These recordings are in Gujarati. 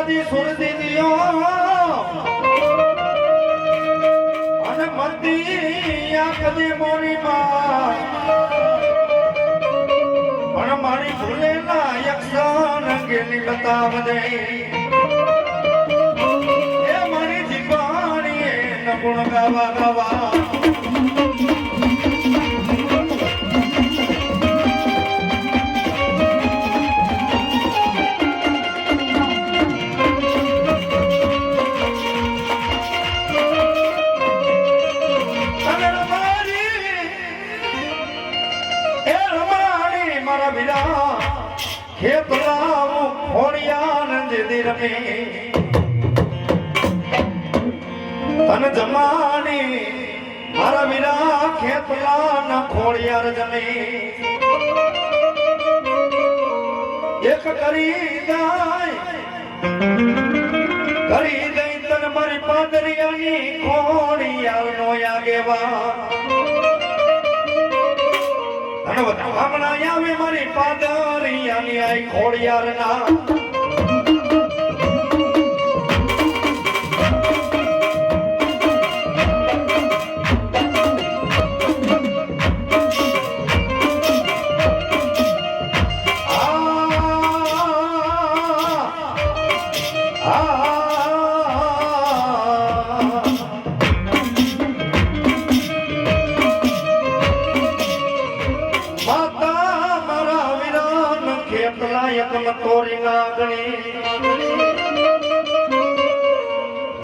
બાબાજી સુરતી દિયો અને મતી આ કદી મોરી માં પણ મારી ભૂલેલા યક્ષણ અંગેની બતાવ દે એ મારી જીવાણી નગુણ ગાવા ગાવા ખેતલાવું ખોડિયાર નંદી રમે તન જમાની મારા વીરા ખેતલા ના ખોડિયાર જમે એક કરી દઈ તન મારી પાદરિયાની ખોડિયાર નો આગેવા હમણાં આવે મારી પાદરિયાની આઈ ખોડિયારના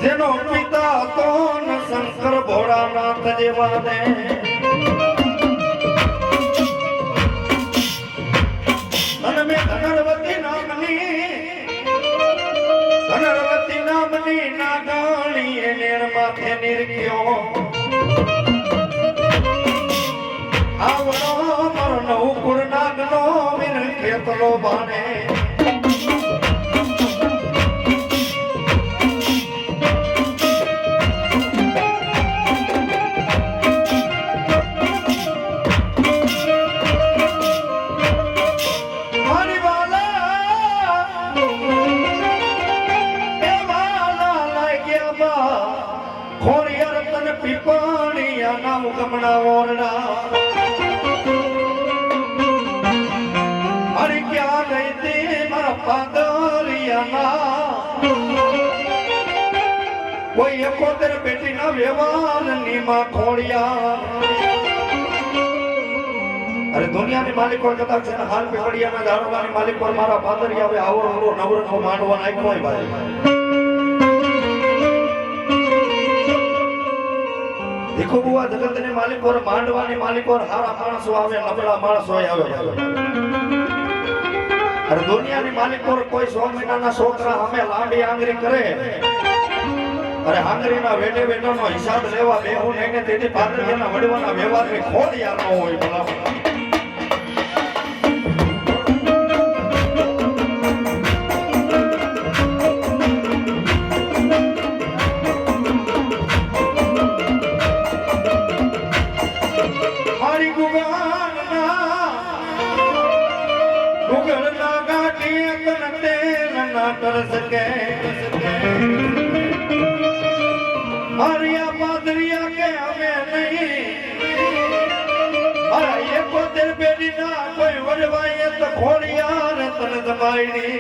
જેનો પિતા તો શંકર ભોળાનાથ જેવા ને અને મેં ધનરવતી નામની નાગાણી એને માથે નિરખ્યો આવડો મારો નવકુળ નાગનો વીર ખેતલો બાને ગમણા ઓરડા અરે ક્યાં ગઈ તે મારા પાદરિયાના કોઈ 71 બેટીના વ્યવહારની માં ખોડિયા અરે દુનિયાની માલિકો કદાચ છે ને હાલ પેપડિયાના જાણવાની માલિકો મારા પાદરિયા હવે આવરો નવરંગો માંડવા નાખ્યો હોય ભાઈ દેખો બુઆ જગતને માલિકો માંડવાની માલિકો હારા માણસો આવે નબળા માણસો આવે અરે દુનિયાની માલિકો કોઈ 100 મહિનાના છોકરા અમે લાંબી આંગળી કરે અરે આંગળીના વેડે વેડનો હિસાબ લેવા બેહું નહીં ને તેથી પાદરિયાના વડવાના વ્યવહારની ખોડિયાર ન હોય ભલા कर सके मारिया पादरिया के हमें नहीं मारा ये को तेरे बेटी ना कोई वडवाई तो खोड़ियार तन दबाई नहीं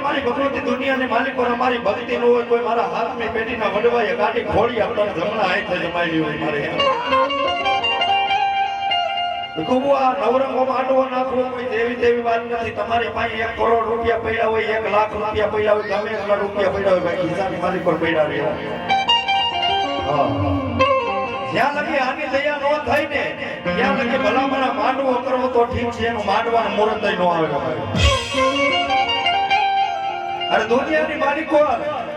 मारी भगवती दुनिया ने मालिक और हमारी भक्ति नो कोई मारा हाथ में बेटी ना वडवाई गाड़ी खोड़ियार तन जमना आए थे जमाई हुई मारे કુબુઆ નવરંગો માંડવો નાખવો કોઈ દેવી વાત નથી તમારી પાસે 1 કરોડ રૂપિયા પડ્યા હોય 1 લાખ રૂપિયા પડ્યા હોય ગમે એટલા રૂપિયા પડ્યા હોય ભાઈ ખિસ્સાની માલિક પર પડ્યા રહ્યા જ્યાં લગી આની દયા નો થાય ને ત્યાં લગી ભલામણા માંડવો કરવો તો ઠીક છે એનું માંડવાનું મુહૂર્ત નો આવે અરે દુનિયાની માલિકો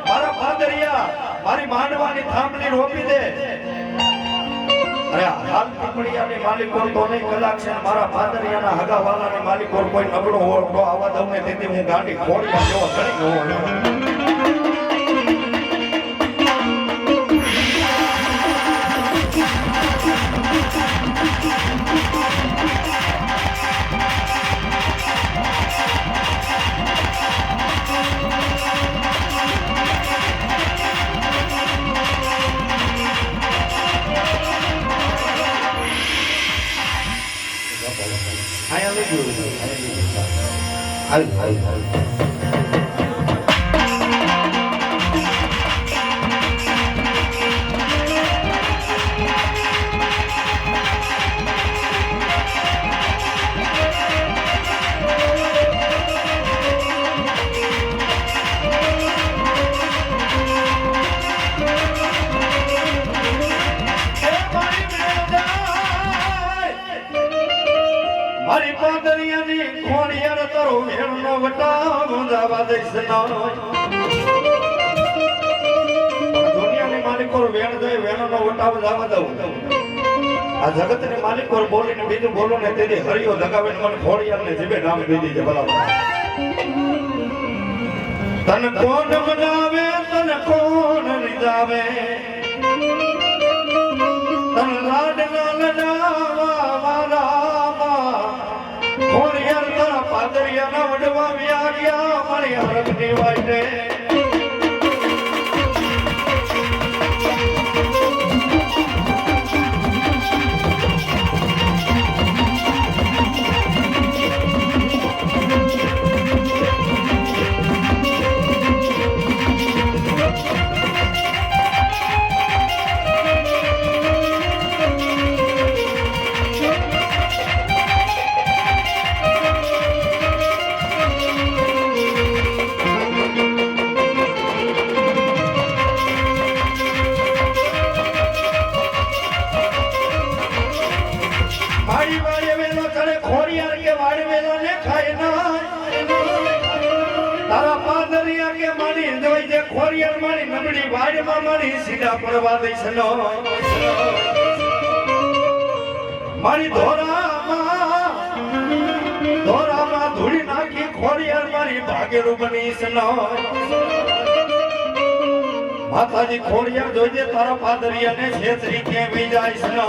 મારા પાદરિયા મારી માંડવાની થાંભલી રોપી દે અરે હાલ પીપળિયાની માલિકો તો નહીં કલાક છે મારા પાદરિયાના હગાવાલાની માલિકો કોઈ નબળો ઓળખો આવા દઉં ને તેથી હું ગાડી ખોડિયા જેવો ચડી ગયો મારી પાદરિયાની ખોડિયાર તારો વેણનો વટા મુંજાવા દઈશ ના દુનિયાની માલિકો વેણ દે વેણનો વટા મુંજાવા દઉં આ જગતની માલિકો બોલીને બીજું બોલો ને તેથી હરિયો લગાવીને મને ખોડિયારને જીભે નામ દીધી છે ભલા તન કોણ બનાવે તન કોણ રીઝાવે તન લાડ લડાવા વાલા ખોડિયાર તારા પાદરિયાના વડવા વ્યાગ્યા મારી હરકની વાટે તારા પાદરિયા કે મારી જોઈ જે ખોરિયાર મારી નબળી વાડમાં મારી સીધા પડવા દઈશ નો મારી ધોરામાં ધૂળી નાખી ખોરિયાર મારી ભાગેરું બનીશ નો માતાજી ખોરિયાર જોઈ તારા પાદરિયાને છેતરી કે બી જાઈશ નો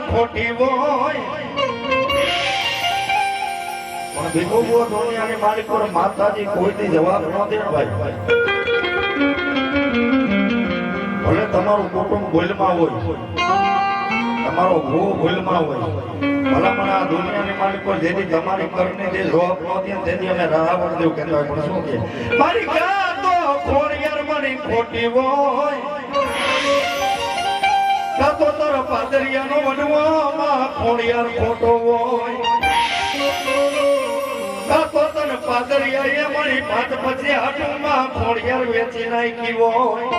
ખોટી હોય પણ ભીખો બુઓ દુનિયાની માલિકો માતાજી કોઈથી જવાબ ન દે ભાઈ ભલે તમારું કુટુંબ ભૂલમાં હોય તમારો ભૂ ભૂલમાં હોય ભલામણ આ દુનિયાની માલિકો જેથી તમારી કરની જે જવાબ ન દે તેથી અમે રાવણ દેવ કહેતા હોય પણ શું કે મારી કા તો ખોડિયાર મારી ખોટી હોય કાતો તારા પાદરિયાનો વડવામાં ખોડિયાર ખોટો હોય કાતો તને પાદરિયાએ મારી પાટ પછી હાટમાં ખોડિયાર વેચી નાખી હોય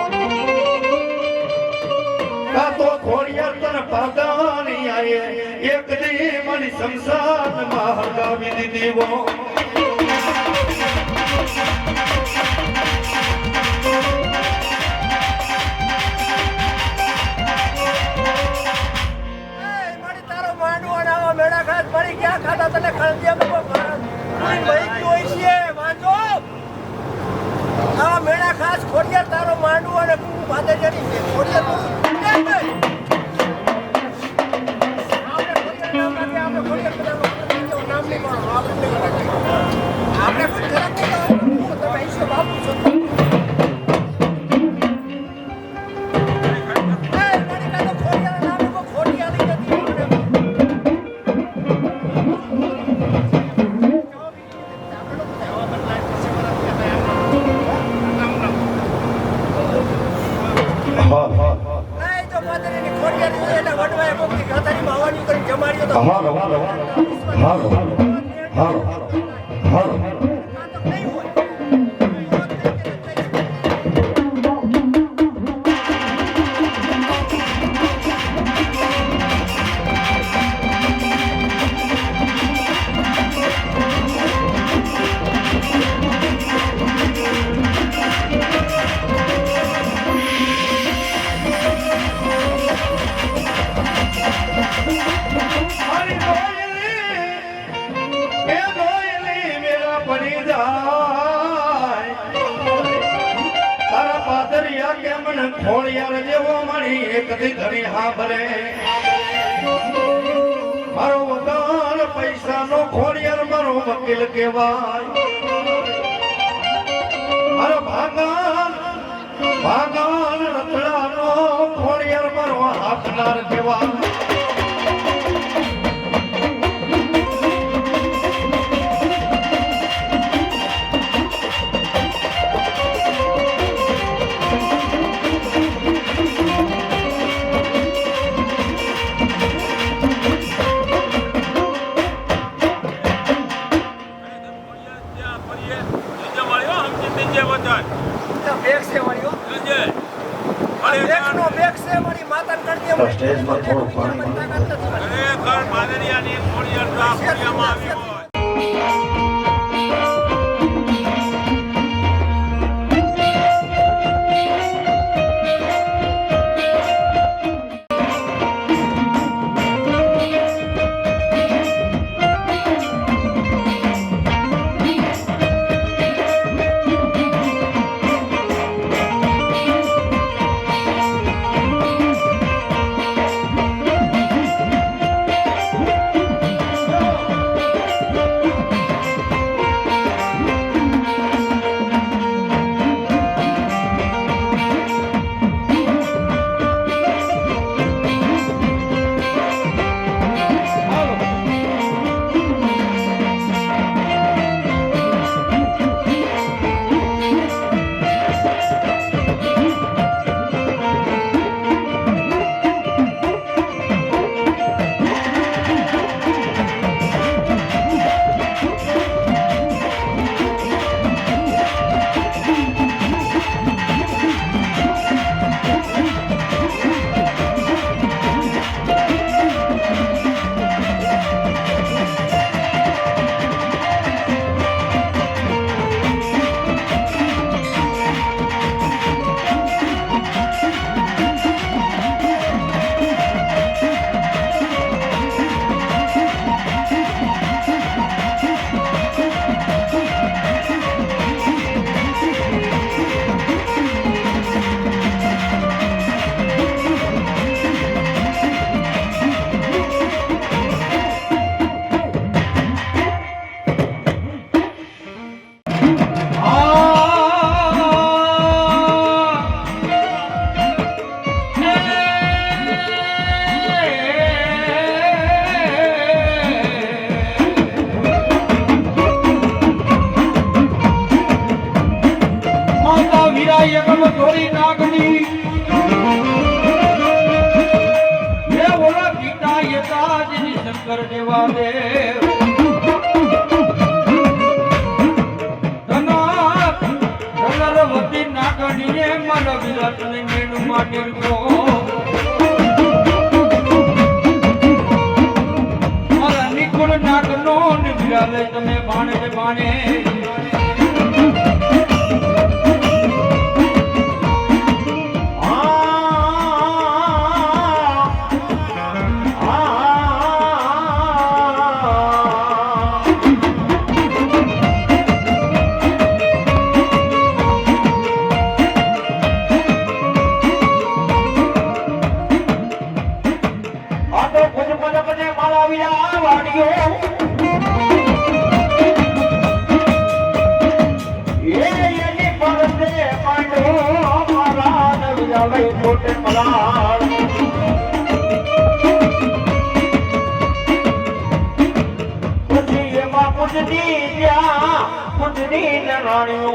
કાતો ખોડિયાર તને પાદાની આયે એક દી મારી સંસારમાં હરગાવી દીધી હોય તને ખળદિયા ભાઈ જોઈ છે વાંચો આ મેળા ખાસ ખોડિયાર તારો માંડવો અને પાદરિયાની છે ખોડિયાર નામ નહીં આપણે બાપુ છો જાય તારા પાદરિયા કેમ ને ખોળિયાર જેવો મળી એક દી ઘણી હાંભરે મારો વગર પૈસાનો ખોળિયાર મારો વકીલ કહેવાય મારો ભાગન રતડાનો ખોળિયાર મારો હાથનાર કહેવાય સ્ટેજ પર થોડું પાણી શંકર દેવા દેવ ધનવતી નાગણીએ મારા વિરાટને મેણું માંડ્યો મારા નિકુળ નાગનો ને વિરાલે તમે બાણે બાણે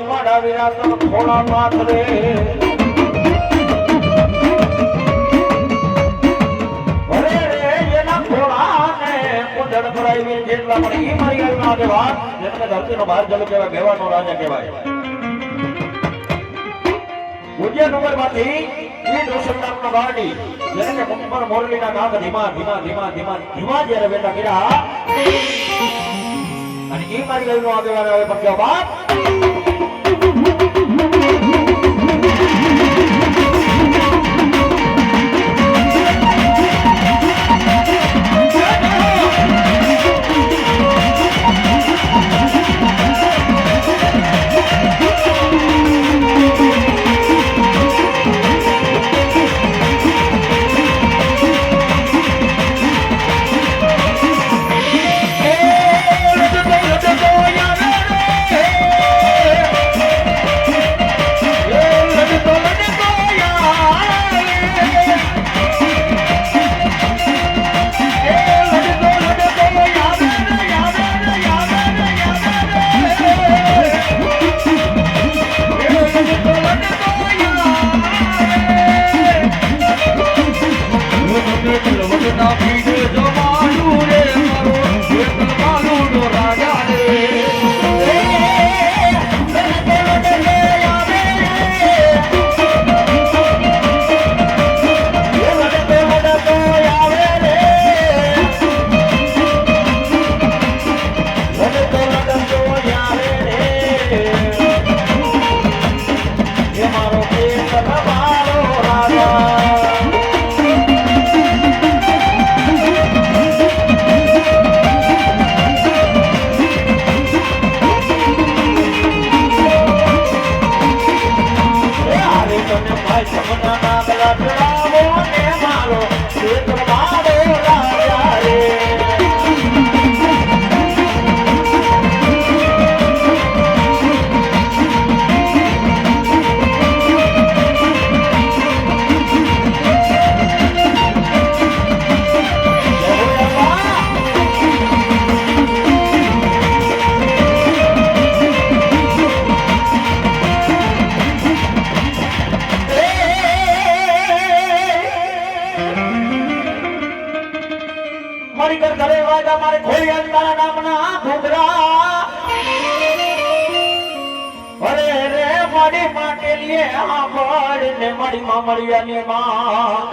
મારા વિરાસન ખોળા માથરે જેટલા પણ ઈ મારી ગાયના આગેવાન જેને ધરતીનો બહાર જલ કહેવાય બેવાનો રાજા કહેવાય ઉજ્જૈન નગરમાંથી ઈ રોશનદાસનો બારડી જેને મુંબર મોરલીના ગામ ધીમા જ્યારે બેટા કર્યા અને ઈ મારી ગાયનો આગેવાન આવે પક્યો બાપ એ મારો કેસર મારો રાજા મારી ઘર ઘરે વાજા મારે ખોડિયાર તારા નામના ઘૂઘરા અરે રે મારી માટે લીએ આંબળ ને મારી મામળિયાની માં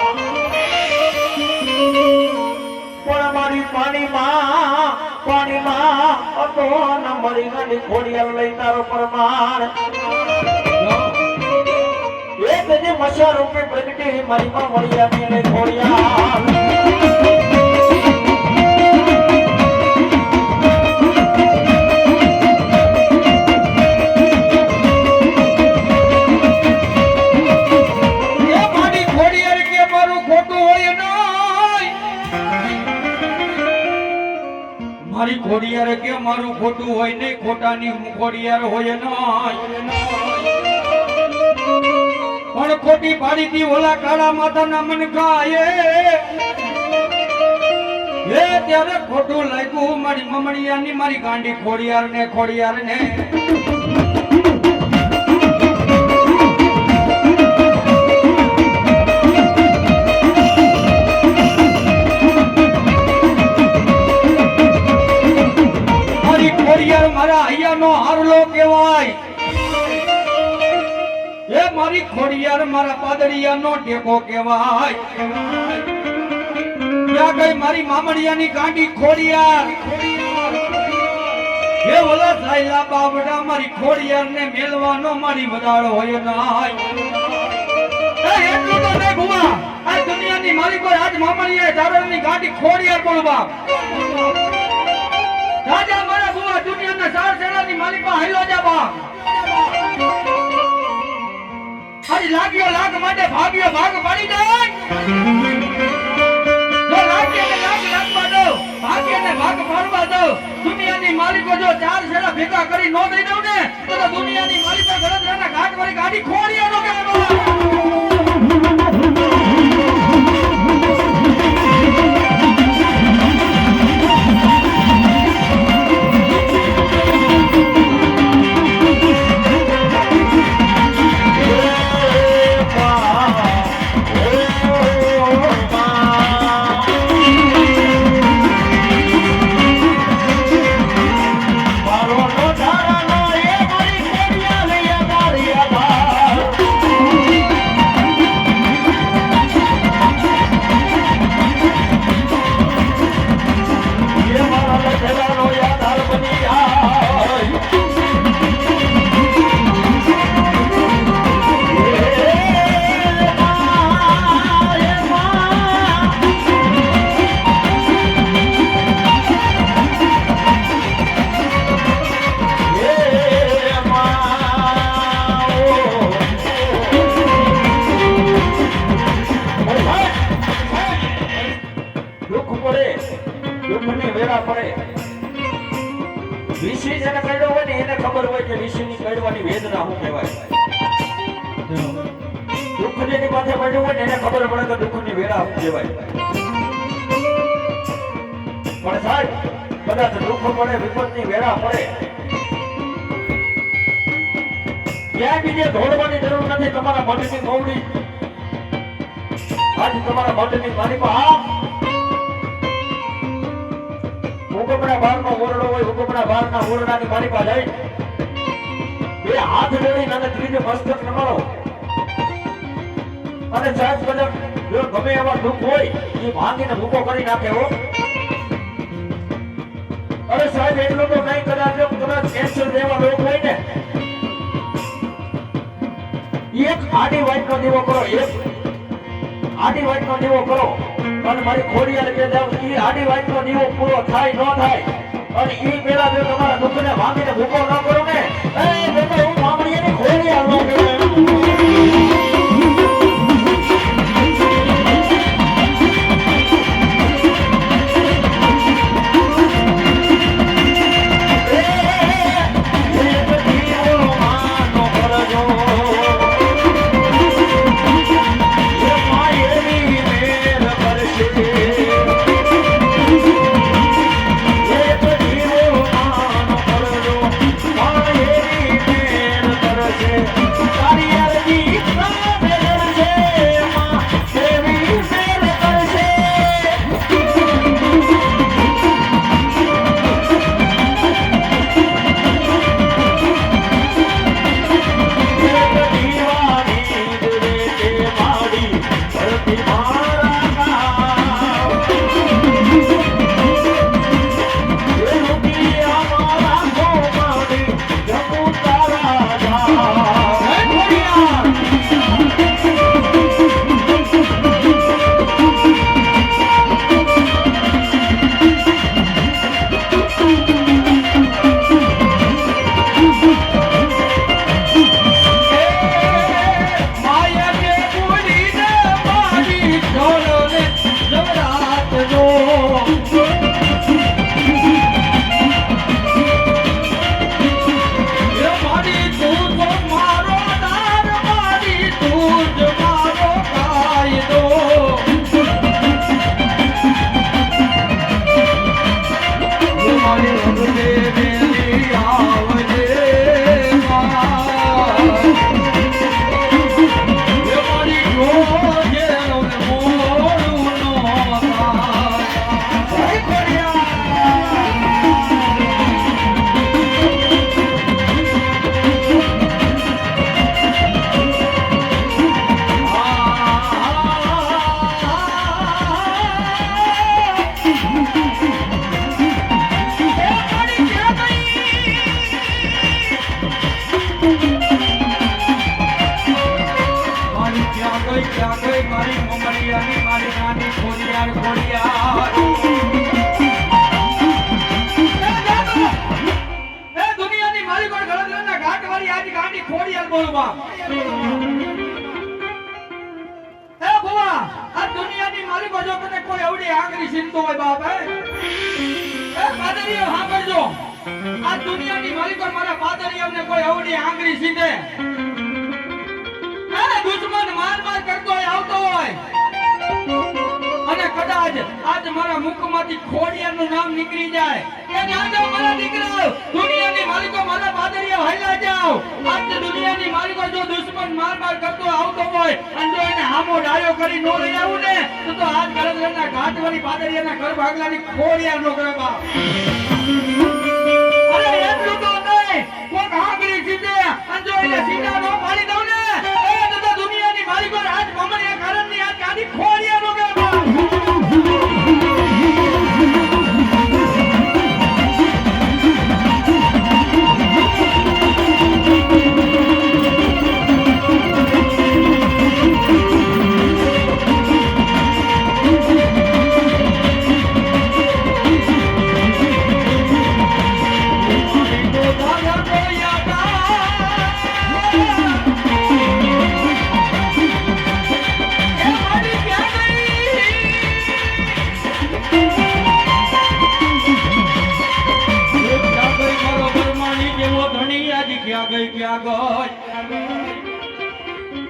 પણ મારી પાણીમાં અતો ન મરી ગઈ ખોડિયાર લઈ તારો પ્રમાણ એક જે મશા રૂપે પ્રગટી મારી મામળિયાની લઈ ખોડિયાર મારી ખોડિયાર કે મારું ખોટું હોય ને ખોટાની હું ખોડિયાર હોય નહીં પણ ખોટી પાડીથી ઓલા કાળા માતાના મન ખાય એ ત્યારે ખોટું લાગ્યું મારી મમણિયાની મારી ગાંડી ખોડિયાર ને મારા હૈયાનો હારલો કહેવાય એ મારી ખોડિયાર મારા પાદડિયાનો ટેકો કહેવાય ત્યાં ગઈ મારી મામડિયાની ગાંડી ખોડિયાર એ ઓલા સાયલા બાબડા મારી ખોડિયારને મેલવાનો મારી બદાળો હોય નાય એ એટલું તો નહીં ભુવા આ દુનિયાની માલિકો આજ મામડિયા ચારણની ગાંડી ખોડિયાર બોલ બાપ રાજા મારા બુવા દુનિયાના ચાર સેનાની માલિકા હાઈલો જા બા આજ લાગ્યો લાગ માટે ભાગ્યો ભાગ પડી જાય જો લાગ્યો લાગ લાગવા દો ભાગ્યને ભાગ પાડવા દો દુનિયાની માલિકો જો ચાર સેના ભેગા કરી નો દઈ દઉં ને તો દુનિયાની માલિકો ગળતરાના ઘાટ વાળી ગાડી ખોડિયાનો કહેવાનો ઋષિ જેને કડ્યો હોય ને એને ખબર હોય કે ઋષિની કડવાની વેદના શું કહેવાય દુઃખ જેની માથે પડ્યું હોય ને એને ખબર પડે કે દુઃખની વેદના શું કહેવાય પણ સાહેબ કદાચ દુઃખ પડે વિપતની વેદના પડે ક્યાં બીજે દોડવાની જરૂર નથી તમારા મનની મોવડી આજ તમારા મનની મારી પાસે હુકમના બારનો ઓરડો હોય હુકમના બારના ઓરડાની મારી પાસે જઈ બે હાથ જોડીને અને ત્રીજો મસ્તક નમાડો અને સાહેબ કદાચ જો ગમે એવા દુઃખ હોય એ ભાંગીને ભૂકો કરી નાખે હો અરે સાહેબ એટલું તો નહીં, કદાચ કેન્સર જેવા રોગ હોય ને, એક આડી વાઈટ નો દીવો કરો, એક આડી વાઈટ નો દીવો કરો અને મારી ખોડિયાર કે જાવ ઈ આડી વાઈટ નો દીવો પૂરો થાય ન થાય અને ઈ પેલા જો તમારા દુઃખને ભાંગીને ભૂકો ન કરો ને, એ બેટા હું મામણીયાની ખોડિયાર નો કહેવાય. આ દુનિયાની માલિકો મારા પાદરિયાને કોઈ અવડી આંગળી સીધે દુશ્મન માર કરતો હોય આવતો હોય અને કદાચ આજ મારા મુખમાંથી ખોડિયાનું નામ નીકળી જાય કે જાજો મારા દીકરા દુનિયાની માલિકો મારા પાદરિયા હૈલા જાવ આજ દુનિયાની માલિકો જો દુશ્મન માર કરતો આવતો હોય અને જો એને હામો ડાયો કરી નો લઈ આવું ને તો આજ ગળદરના ઘાટવાળી પાદરિયાના ઘર ભાગલાની ખોડિયા નો કરે બાપ. અરે એટલું તો નહીં કોક આંગળી સીધે અને જો એને સીધા નો પાડી દઉં ને એ તો દુનિયાની માલિકો આજ મમણિયા કારણની આજ ગાડી ખોડિયા નો કરે બાપ.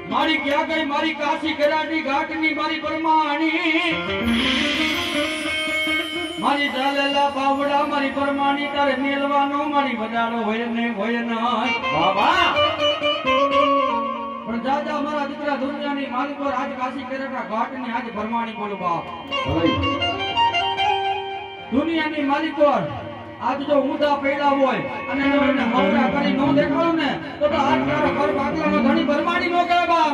મારી ક્યાં ગઈ મારી કાશી કરાની ઘાટની મારી પરમાણી મારી ચાલેલા બાવડા મારી પરમાણી તારે મેલવાનો મારી બજાડો હોય ને હોય ના બાબા પણ દાદા મારા દીકરા દુનિયાની માલિકો આજ કાશી કરાના ઘાટની આજ પરમાણી બોલો બાપ. દુનિયાની માલિકો આજ જો ઊંધા પડ્યા હોય અને જો એને હવરા કરી નો દેખાડું ને તો આજ મારો ઘર બાગલાનો ધણી ભરમાડી નો કરે બા.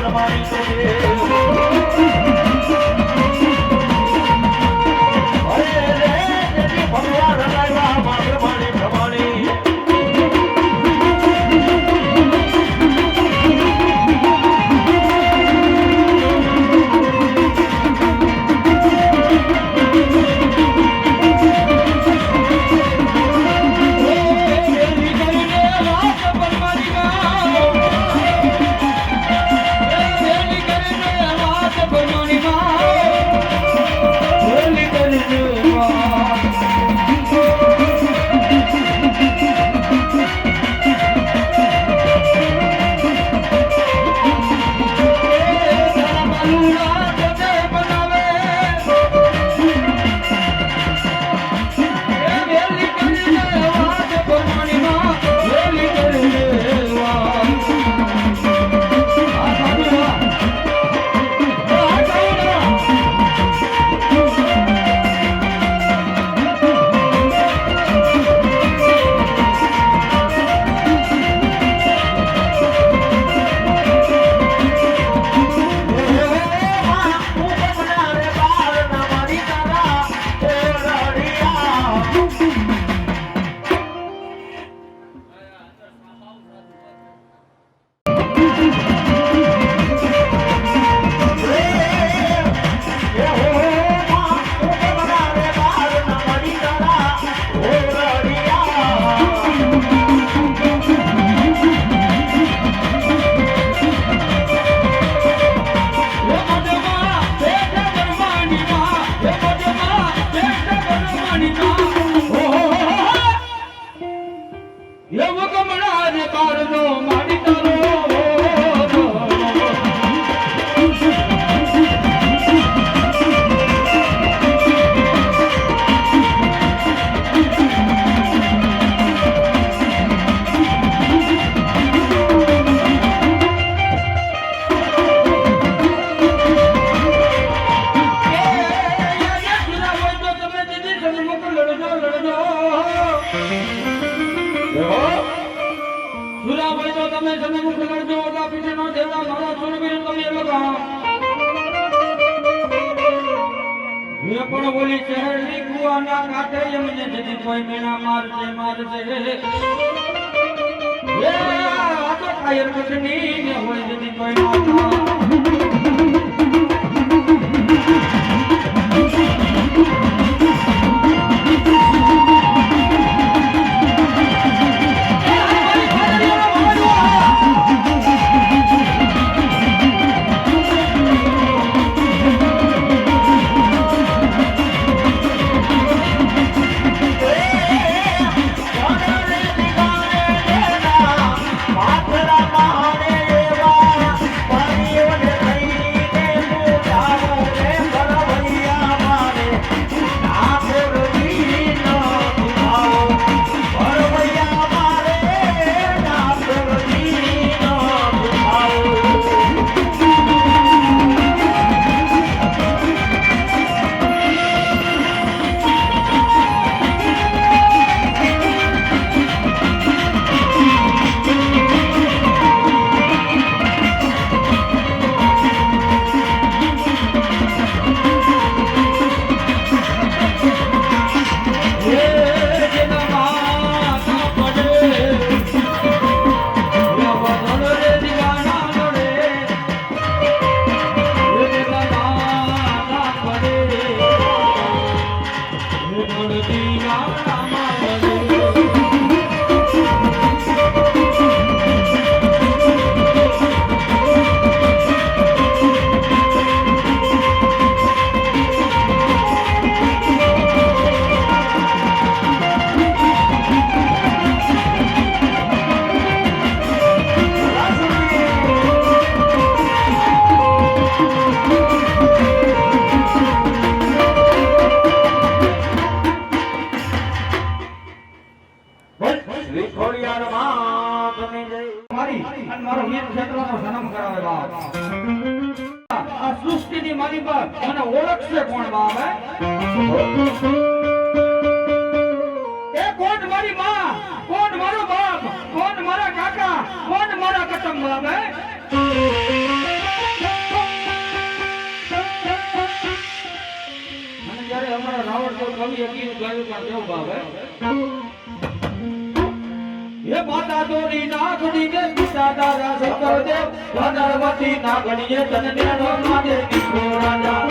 પ્રમાણી છે અરે રે જેથી ભગવાન રમાડવા માં પ્રમાણે પ્રમાણે પણ બોલી શહેરની કુવાના કાંઠે એમને જતી કોઈ મેણા મારશે એ આ તો કાયર કટની ને હોય જતી કોઈ મારતા આ સૃષ્ટિની મારી પર મને ઓળખશે કોણ બાપ એ કોણ મારી માં કોણ મારો બાપ કોણ મારા કાકા કોણ મારા કટમ બાપ કવિએ ગીત ગાયું પણ કેવું ભાવે હે માતા દોરી નાગણી ને પિતા દાદા શંકર દેવ ધનવતી નાગણીએ તને નો માદે દીકરો રાજા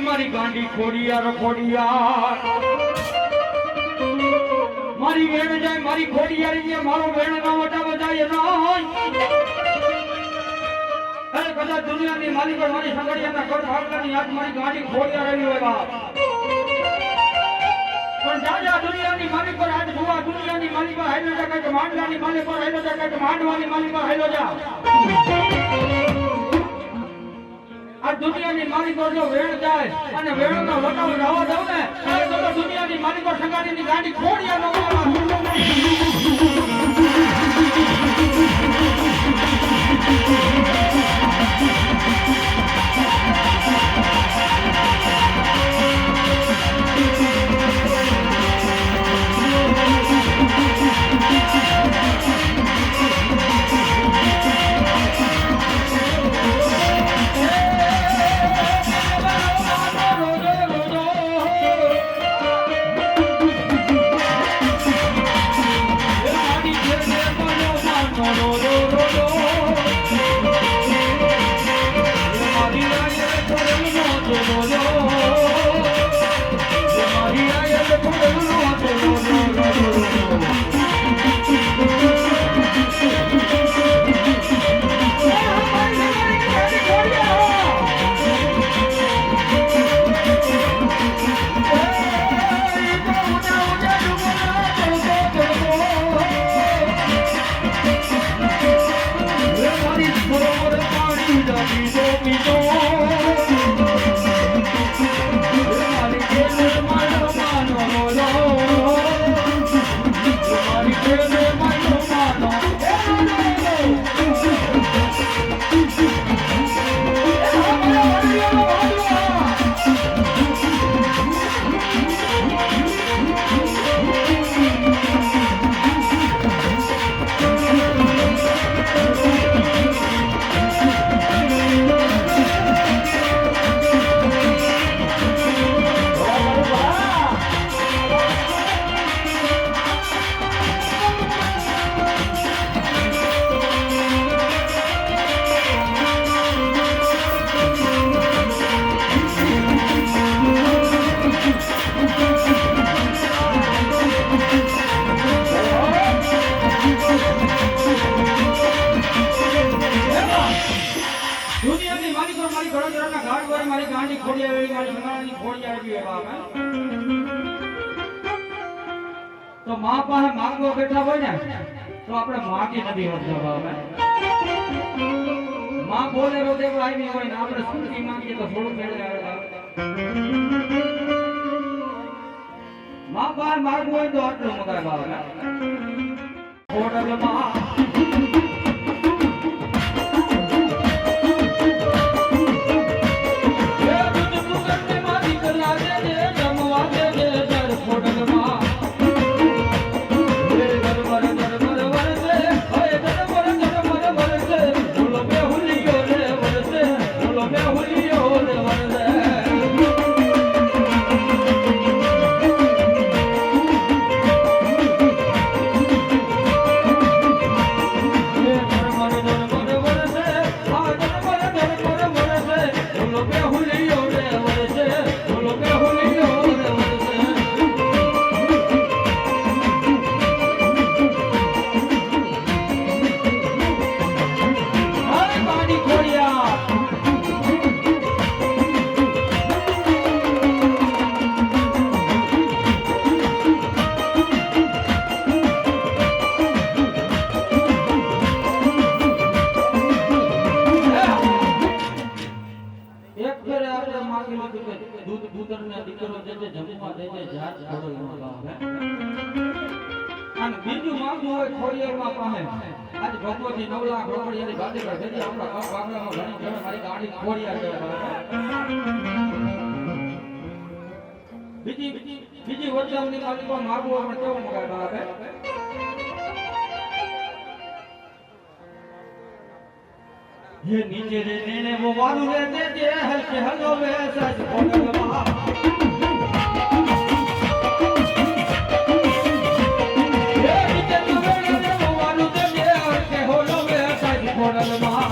મારી ગાંડી ખોડિયાર મારી વેણ જાય મારી ખોડિયારી મારો વેણ ના વટાવા જાય અરે કદાચ દુનિયાની માલિક મારી સંગડિયાના કર ભાગલાની આજ મારી ગાંડી ખોડિયાર આવી હોય બાપ પણ દાદા દુનિયાની માલિક પર આજ ભુવા દુનિયાની માલિક પર હાઈલો જા કે માંડવાની માલિક પર હાઈલો જા કે માંડવાની માલિક પર હાઈલો જા આ દુનિયાની માલિકો જો વેણ જાય અને વેણનો વટાવ રવા દઉં ને તો દુનિયાની માલિકો સંગાડીની ગાડી ખોડિયા ન તો માં પાસે માંગવા બેઠા હોય ને તો આપણે માગી નથી હોતા બાબા. માં બોલે રોજે આવી હોય ને આપણે સુરતી માંગીએ તો થોડું મેળે આવે. માં પાસે માગવું હોય તો આટલું મગાય બાબા. હોટલમાં બીજું માંગવું હોય ખોડિયારમાં પાસે આજે ભગવતી 9 લાખ રોકડિયાની ગાડી પર જતી આપણા કપ બાંગલામાં ઘણી જમે મારી ગાડી ખોડિયાર છે. બીજી વચનની માલિકો માગવું આપણે કેવું મગાય બાપે. ये नीचे रे नेने वो वालू रे दे दे हल्के हलो वे सच बोलवा ये नीचे रे नेने वो वालू दे दे हल्के हलो वे सच बोलवा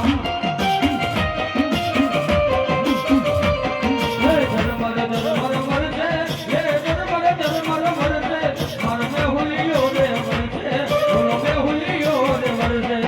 ये धर्मर से ये धर्मर से मर में हुलियो रे मर से हुलो में हुलियो रे मर से.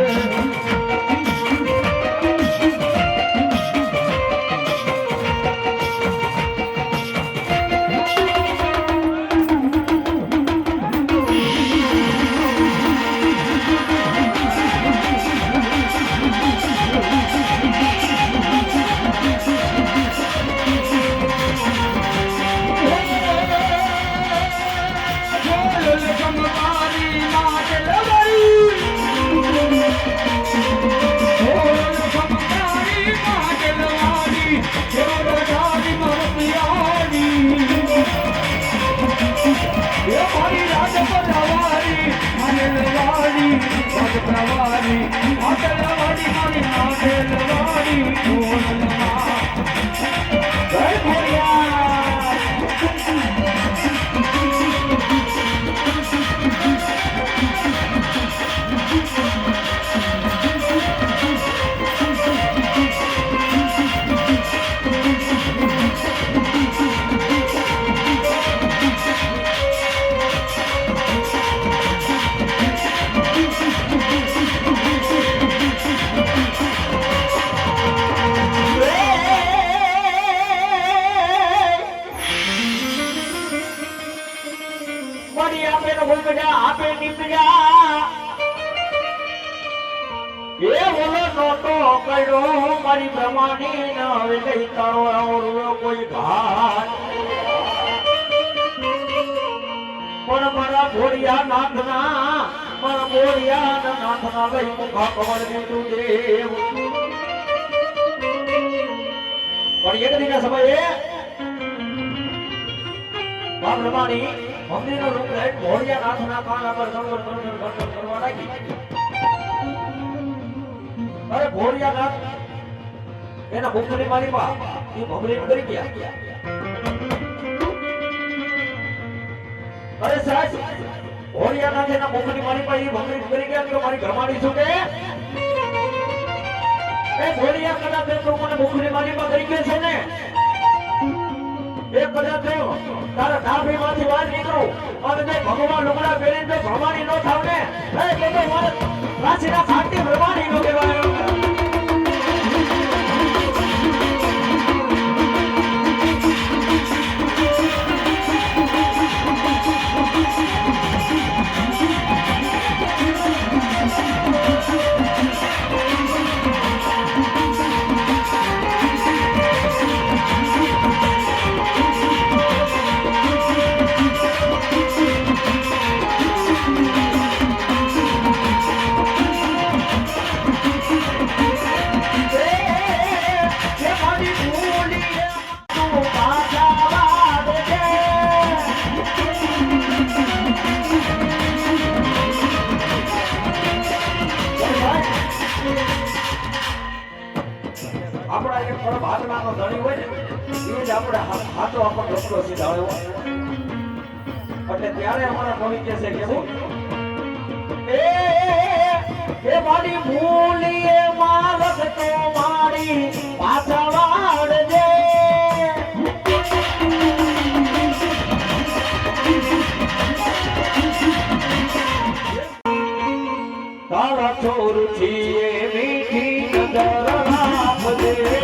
મારી બ્રહ્માની ન હવે કઈ તારો આવડો કોઈ ઘાટ પણ મારા ભોળિયા નાથના લઈ મુખા કમળ દીધું દેવ. પણ એક દિના સમયે મા બ્રહ્માની મંદિરનો રૂપ લઈ ભોળિયા નાથના કાન પર ગણગણ કરવા લાગી. અરે ભોળિયા નાથ એના મુખની મારી માં એ ભમરી કરી ગયા. અરે સાહેબ ભોળિયા નાથ એના મુખની મારી માં એ ભમરી કરી ગયા કે મારી ઘરમાડી શું કે એ ભોળિયા કદાચ તો મને મુખની મારી માં કરી ગયા છે ને એ કદાચ તારા ડાભી માંથી બહાર નીકળું અને તે ભગવાન લુગડા પહેરીને તો ભરમાણી ન થાવ ને એ તો મારે રાશિના શાંતિ ભરમાણી નો કહેવાય. આપણા એક થોડો ભાગનાનો ધણી હોય ને એ જ આપણે હાથો આપણો રસ્તો સીધાવ્યો એટલે ત્યારે અમારા કવિ કહે છે કેવું એ મારી ભૂલીએ માલક તો મારી પાછળ વાળજે તારા છોર છીએ મીઠી નજર રાખજે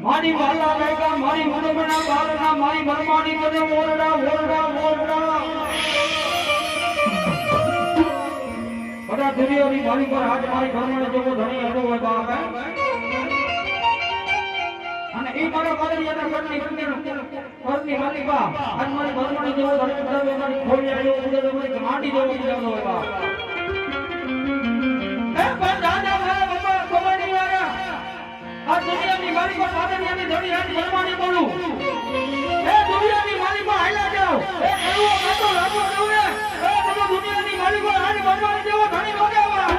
મારી વાલા વેગા મારી મનમના બારના મારી મરમાની કદે ઓરડા ઓરડા ઓરડા બધા દુનિયાની મારી પર હાથ મારી ઘરમાને જેવો ધણી હતો હોય બાપ અને એ મારા કાદરિયાના ઘરની ઘરની માલિક બાપ આજ મારી ઘરમાને જેવો ધણી કદાવે મારી ખોલી આવ્યો ઉડે મારી માટી જેવો ઉડ્યો હોય બાપ એ પણ દાદા મારા બાપા કબડી વાળા આ દુનિયાની માલિક પર કાદરિયાની ધણી હાથ ઘરમાને બોલું એ દુનિયાની માલિક પર હાલ્યા જાઓ એ એવો કાતો લાગો નવે એ તમે દુનિયાની માલિક પર હાથ ઘરમાને જેવો ધણી વગાવા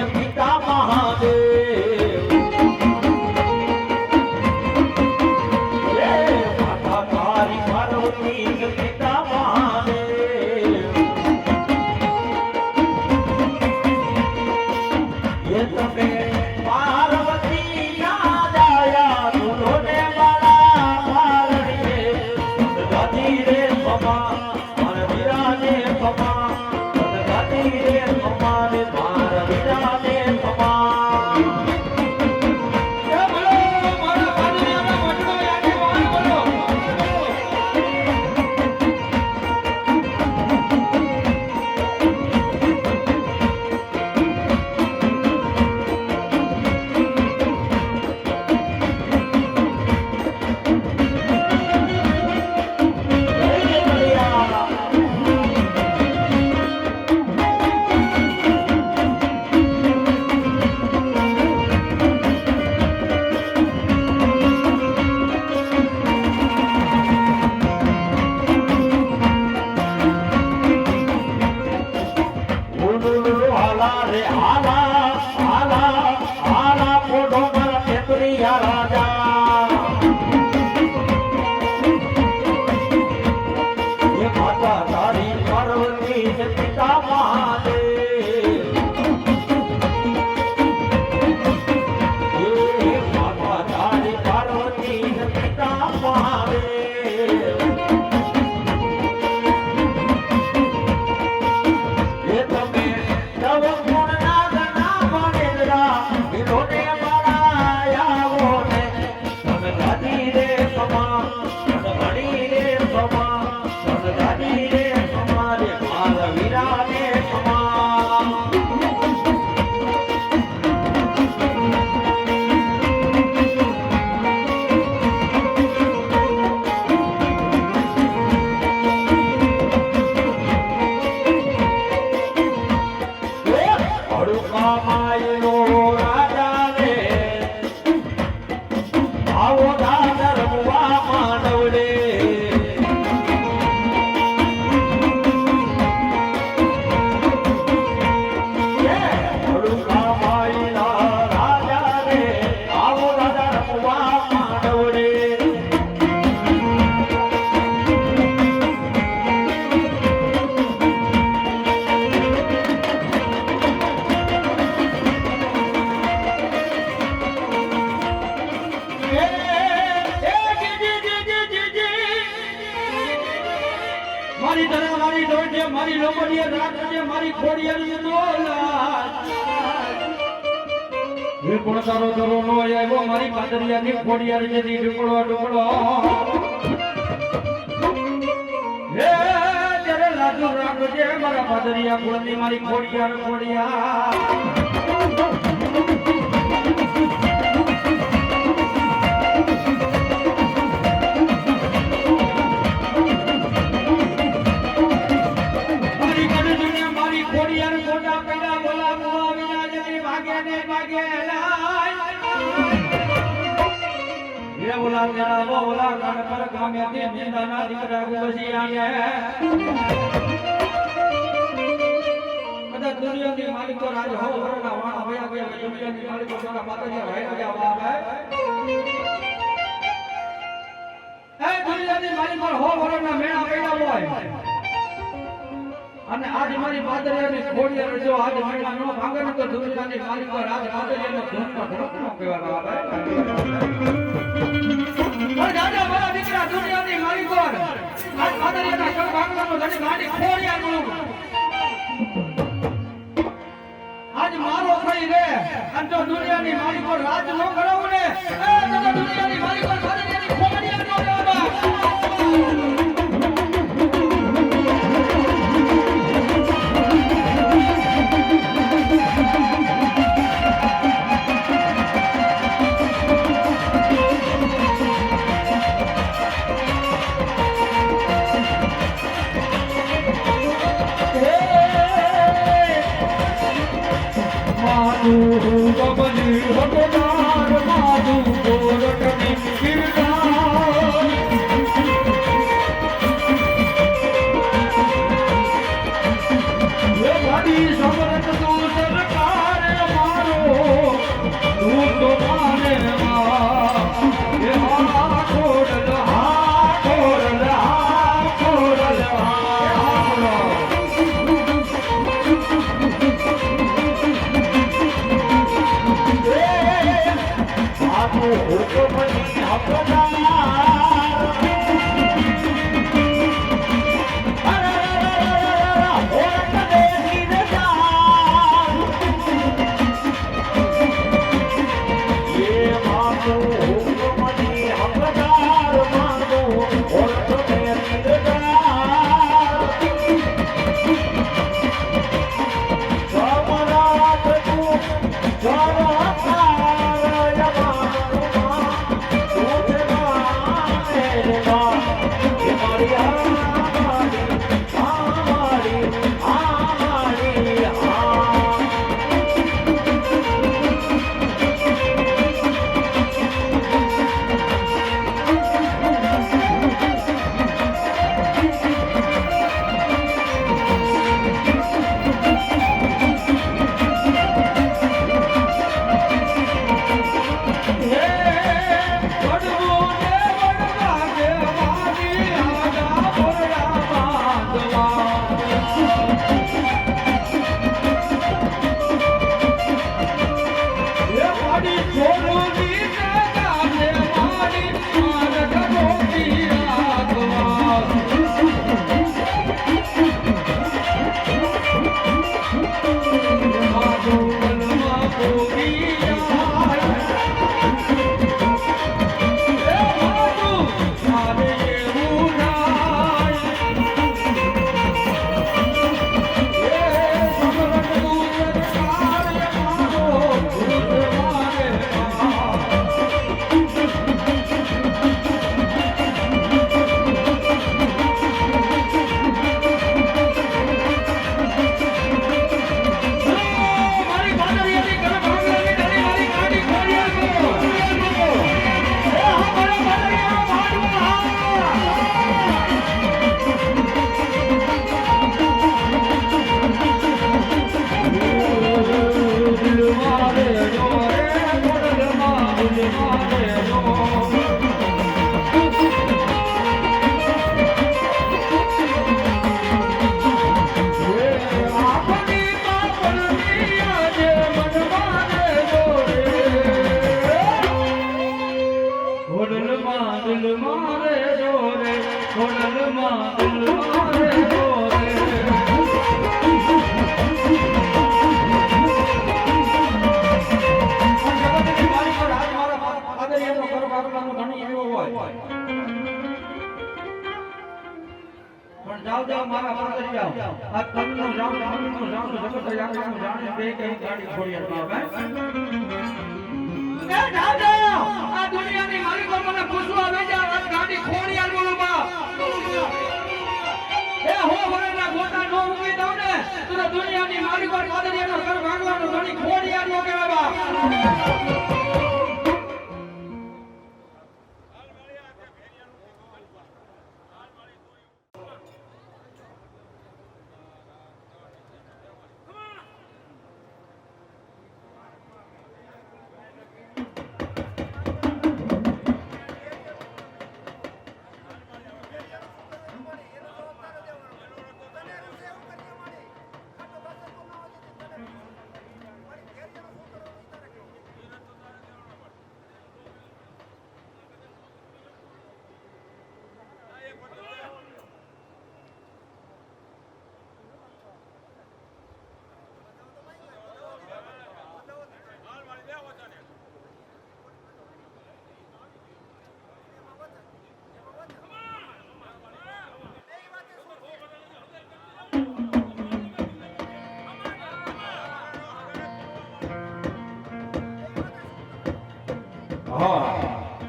પિતા મહાદેવ કોઢો મારા પેપરિયા રાજા એ માતા તારી પાર્વતી ને પિતા મહાદેવ એ માતા તારી પાર્વતી ને પિતા મહાદેવ એ તમે નવ ગુણ ના ગણા માનેલા વિરોને મારા આવો ને તન ગાદી રે સમા તન ઘડી રે સમા તન ગાદી રે સમા રે માર વીરા ને સમા હડુકા માયનો રાજા રે આવો દાદા રમવા માંડવડે હડુકા માયના રાજા રે આવો દાદા રમવા માંડવડે મારી ધરા મારી દોડ છે મારી લોકોની રાત છે મારી ખોડિયાની દોલાત વિપુલ તારો ધરો નો આવ્યો મારી પાદરિયાની ખોડિયાની જેથી ડુકડો ડુકડો હે ત્યારે લાજુ રાખજે મારા પાદરિયા કુળની મારી ખોડિયાર ખોડિયા બોલા જરા બોલા કાન પર ગામે તે નિંદાના દીકરા ગુસી આને બધા દુનિયાની માલિકો રાજ હો વરના વાણા ભયા ભયા દુનિયાની માલિકો સોના માતાજી ભાઈ રાજા આવે એ દુનિયાની માલિકો હો વરના મેણા પૈડા હોય અને આજ મારી પાદરિયાની ખોડિયાર જો આજ મેણા નો ભાંગે ને તો દુનિયાની માલિકો રાજ પાદરિયાનો ધૂમનો ધડકનો કહેવામાં આવે દાદા મારા દીકરા દુનિયાની માલિકો આજ પાદરિયાના કળ ભાંગવાનો ધણી ગાડી ખોડિયાનું આજ મારો થઈ રે અને જો દુનિયાની માલિકો રાજ નો કરાવું ને તો દુનિયાની માલિકો પાદરિયાની ખોડિયાર નો કહેવામાં મારે આપની બાપની આજે મન મારે હોડલમાં દિલ મારે જોરે હોડલમાં દિલ મારે જોરે પણ જાવ જાવ મારા પાદર જાવ આ તમનો જાવ જગત યાત્રાનો જાણે બે કઈ ગાડી ખોડિયારમાં આવે એ જાવ જાવ આ દુનિયાની માલિકો મને પૂછવા વેજા આ ગાડી ખોડિયાર બોલું એ હો વરેના ગોટા નો મૂકી દઉં ને તો દુનિયાની માલિકો પાદરિયાનો ઘર ભાગવાનો ઘણી ખોડિયાર નો કહેવા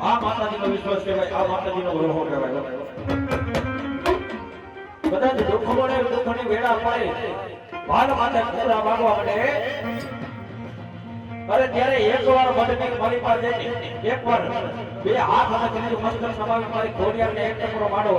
આ માતાજીનો વિશ્વાસ કહેવાય આ માતાજીનો ગ્રહો કહેવાય કદાચ દુઃખ મળે દુઃખની વેળા પડે ભાલ માથે કુતરા ભાગવા મળે અરે ત્યારે એકવાર મઢની મારી પાસે જઈને એકવાર બે હાથ અને ત્રીજું મસ્તક સમાવી મારી ઘોડિયારને એક ટકરો માડો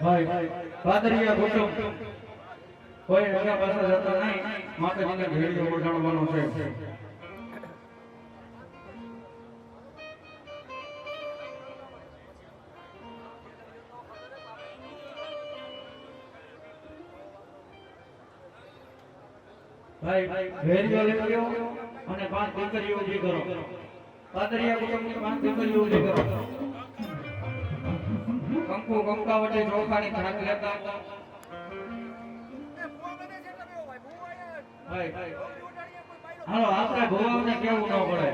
ભાઈ પાદરિયા કુટુંબ કોઈ રંગા પાસે જતા નહીં માતાજીને ભેળીઓ ઓળખાણવાનો છે ભાઈ ભેળીઓ લઈ લ્યો અને 5 દીકરીઓ ઊભી કરો પાદરિયા કુટુંબની 5 દીકરીઓ ઊભી કરો કંકુ કંકુ કંકાવટી ચોખાની ઘાટ લેતા ભાઈ હાલો આપણે ભોવાને કેવું ન પડે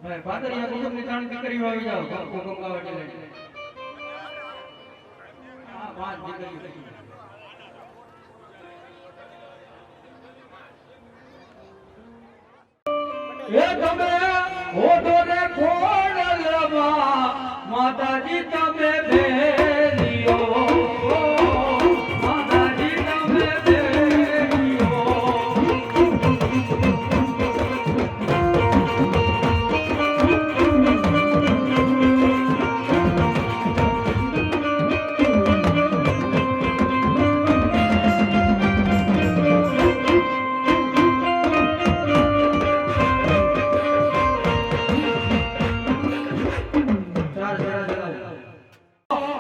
ભાઈ પાદરિયા કુટુંબની ત્રણ દીકરીઓ આવી જાવ કંકુ કંકાવટી લઈને આ પાંચ દીકરીઓ એ તમે ઓઢો રે ખોડલમાં માતાજી તમે બેલિયો માતાજી તમે બેલિયો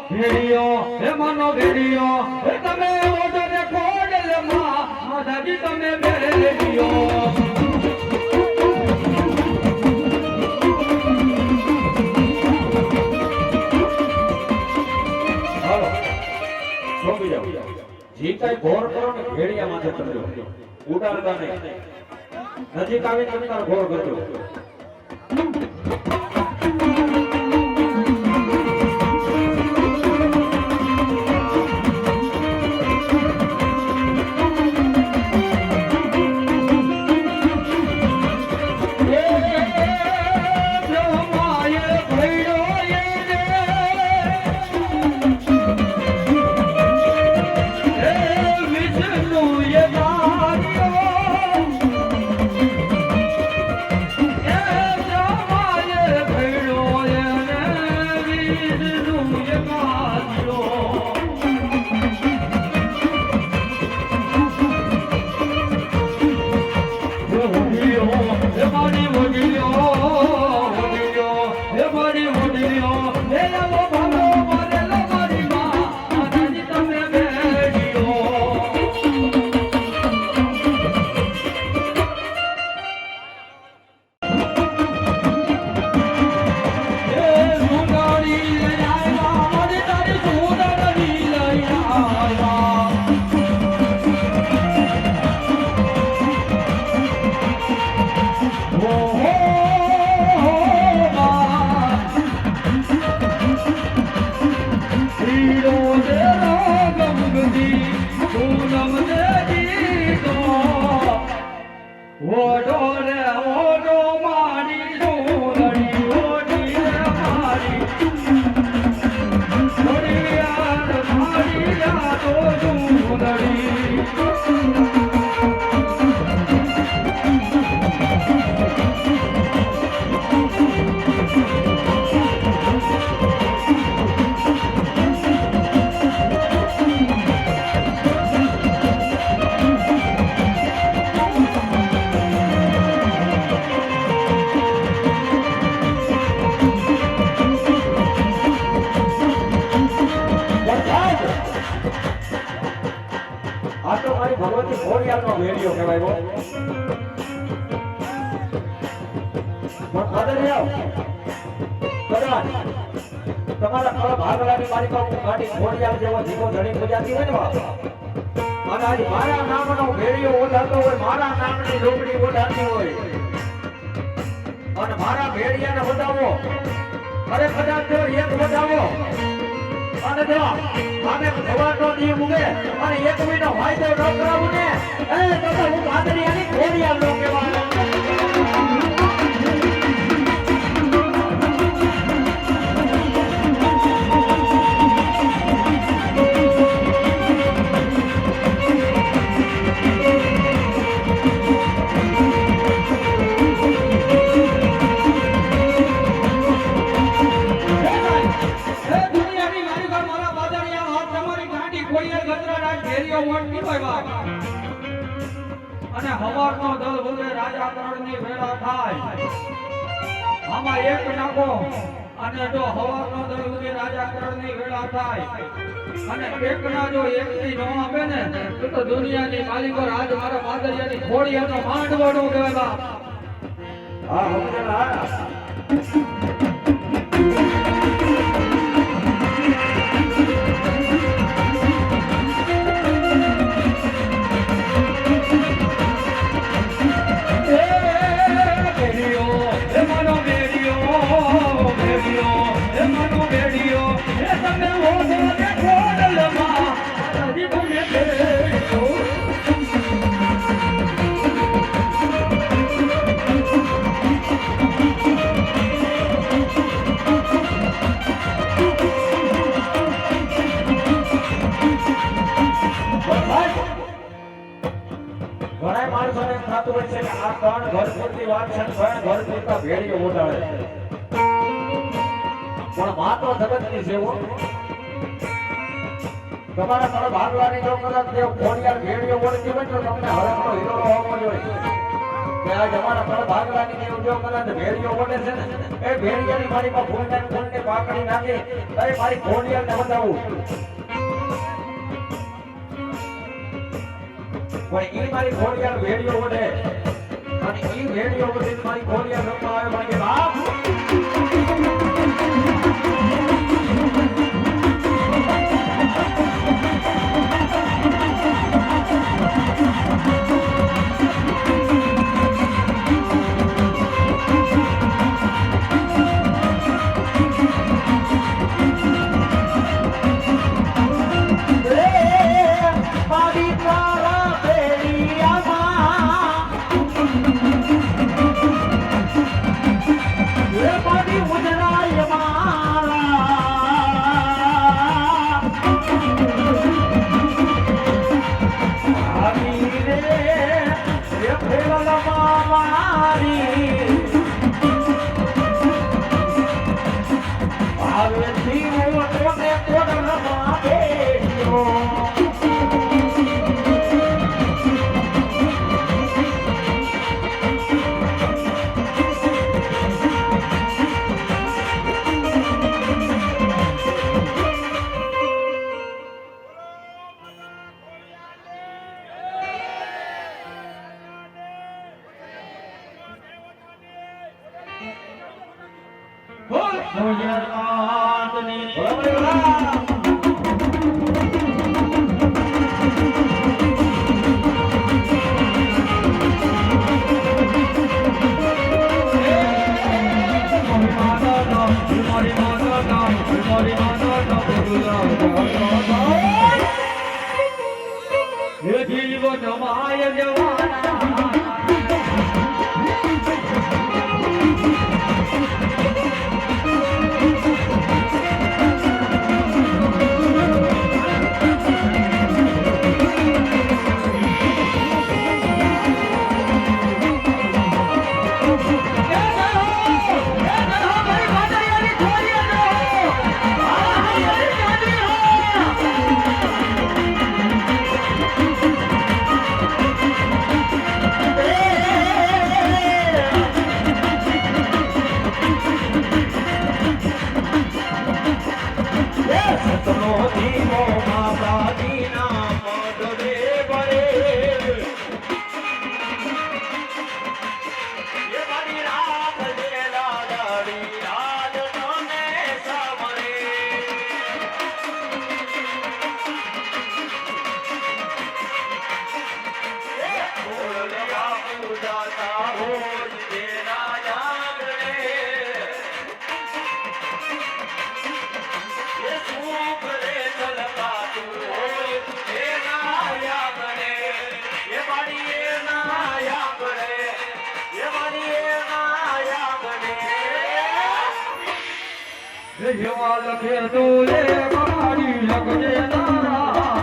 ભેડિયો હે મનો ભેડિયો હે તમે ઓઢો રે ખોડલમાં માતાજી તમે બેલિયો હાલો સોંપી જાઓ જી કાંઈ ઘોર કરો ને ભેડિયા માથે કરજો ઉડાડતા નહીં નજીક આવીને તમે તારો ઘોર કરજો ભગવતી ખોડિયારનો વેડિયો કહેવાય બો પણ આદરણીય કદાચ તમારા કળ ભાગલાની મારી પાસે ગાડી ખોડિયાર જેવો જીવો ધણી પૂજાતી હોય ને બાપ અને આજ મારા નામનો વેડિયો ઓઢાતો હોય મારા નામની ડોકડી ઓઢાતી હોય અને મારા ભેડિયાને વધાવો અરે કદાચ જો એક વધાવો અને જો આને ભગવાનનો દીવ ઉગે અને એક મહિનો વાયદો ન કરાવું ને તો હું પાદરિયાની ખોડિયાર નો કહેવાય અને હવારનો દલ બોલે રાજા કરણની વેળા થાય આમાં એક નાખો અને જો હવાનો દર ઉગે રાજા કરણની વેળા થાય અને એકના જો એકથી ન આપે ને તો દુનિયાની માલિકો રાજ મારા માદરિયાની ખોડિયાનો માંડવડો કહેવાય બાપ. હા સમજેલા. ઘણા માણસોને એમ થતું હોય છે કે આ ત્રણ ઘર પૂરતી વાત છે, ત્રણ ઘર પૂરતા ભેળીઓ ઉડાડે છે. પણ માત્ર જગતની સેવો તમારા ત્રણ ભાગલાની જો કદાચ તે ખોડિયાર ભેળીઓ ઓળખી હોય તો તમને હરખનો હીરો હોવો જોઈએ કે આ તમારા ત્રણ ભાગલાની દેવ જો કદાચ ભેળીઓ ઓળખે છે ને એ ભેળીયાની મારી પર ફૂલને પાકડી નાખી અરે મારી ખોડિયારને બતાવું. પણ ઈ મારી ખોડિયાર ભેળીઓ વડે અને ઈ ભેળીઓ વડે મારી ખોડિયાર રમવા આવે મારી બાપ. જેવા લખે તો લે મારી લખજે તારા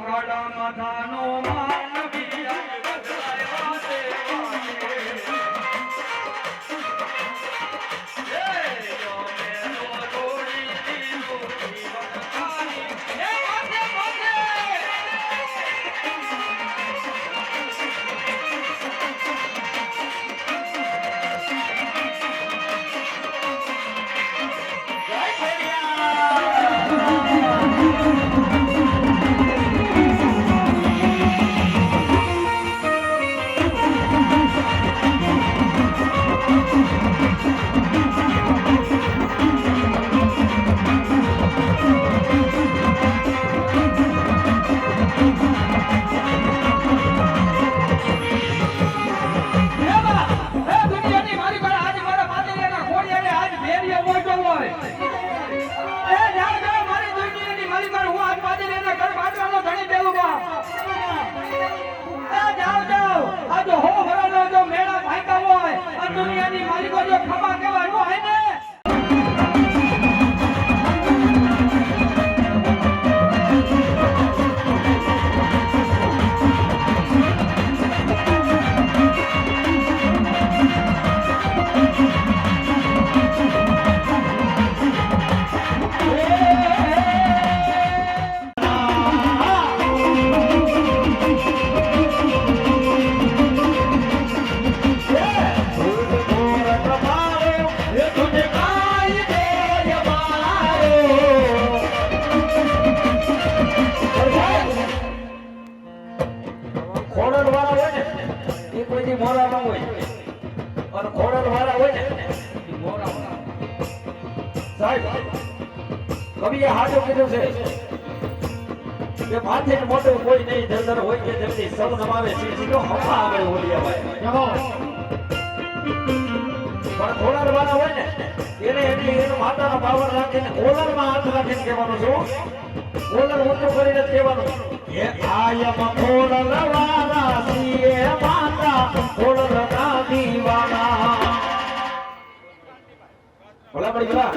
કાળા માથાનો માનવી આજ બદલાયો દેવાને. એ યો મેલો રોડી દીધું જીવન કાની. એ માથે માથે દુનિયાની માલિકો જો ખમા કહેવાનું હોય ને કવિએ હાજો કીધું છે કે માથે મોટો કોઈ નહીં ધરધર હોય કે જલ્દી સૌ નમાવે સીધો હવા આવે ઓલિયાભાઈ પણ ખોડલ વાળા હોય ને એને એનો માતાનો પાવર રાખીને કોલરમાં હાથ રાખીને કહેવાનું છું કોલર ઊંચું કરીને કહેવાનું એ આયમ ખોડલ વાળા સીએ માતા ખોડલ ના દીવાના ભલા પડી ભલા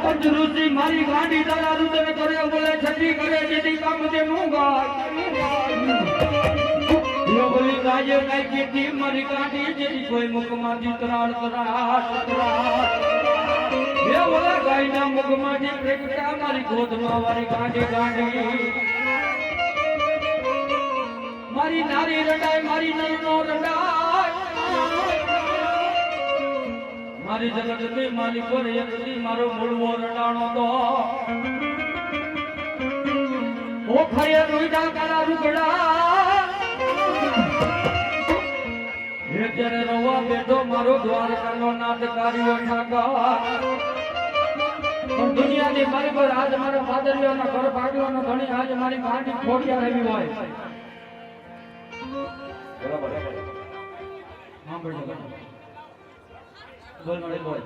પંચરુચિ મારી ગાંડી તારા રુદન કરે બોલે છઠ્ઠી કરે જેથી કામ તે મૂંગા યો બોલી ગાજે કઈ કીધી મારી ગાંડી જેથી કોઈ મુખમાંથી તરાડ તરાડ યો બોલે ગાયના મુખમાંથી પ્રગટા મારી ગોદમાં વારી ગાંડી ગાંડી મારી નારી રડાય મારી નરનો રડાય મારી જગતની માલિકો રે એકલી મારો મૂળવો રડાણો તો ઓ ખરે રૂડા કાલા રૂગડા હે ત્યારે રવા બેઠો મારો દ્વારકાનો નાટકારીઓ ઠાકા પણ દુનિયાની મારી પર આજ મારા પાદરીઓના ઘર ભાગવાનો ઘણી આજ મારી ગાંડી ખોડિયા રહેવી હોય બરાબર હા બેટા બોલ મળે બોલ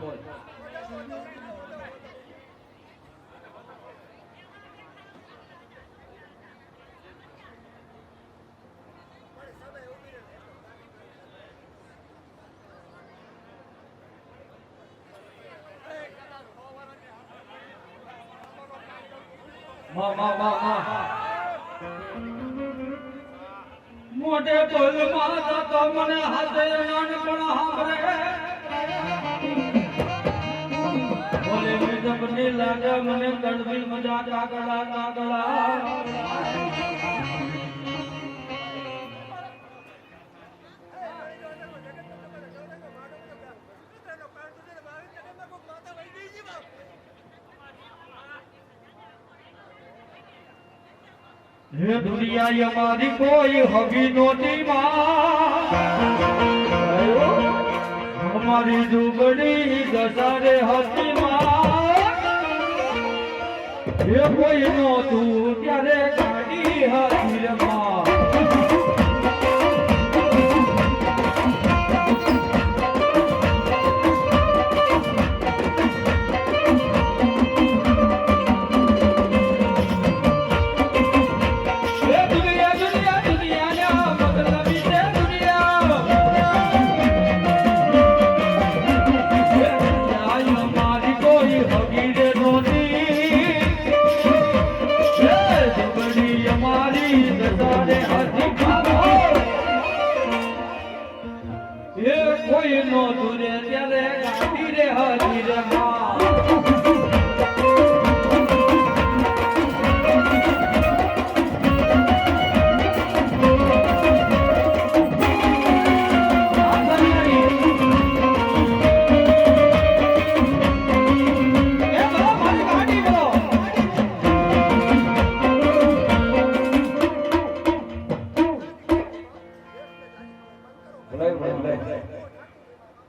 મોટે બોલ માતા તો મને હાથે નાનપણ સાંભળે બોલે જબની લાગે મને કડવી મજા કાગડા કાગડા હે દુનિયા મારી કોઈ હગી નોતી માં અમારી દુબળી દસારે હતી માં હે કોઈ નોતું ત્યારે ગાડી હતી માં હજી રે માં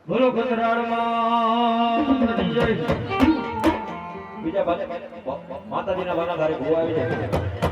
બોલો કતરાળમાં જય બીજા માતાજીના વાના ઘરે ભૂવા આવી જાય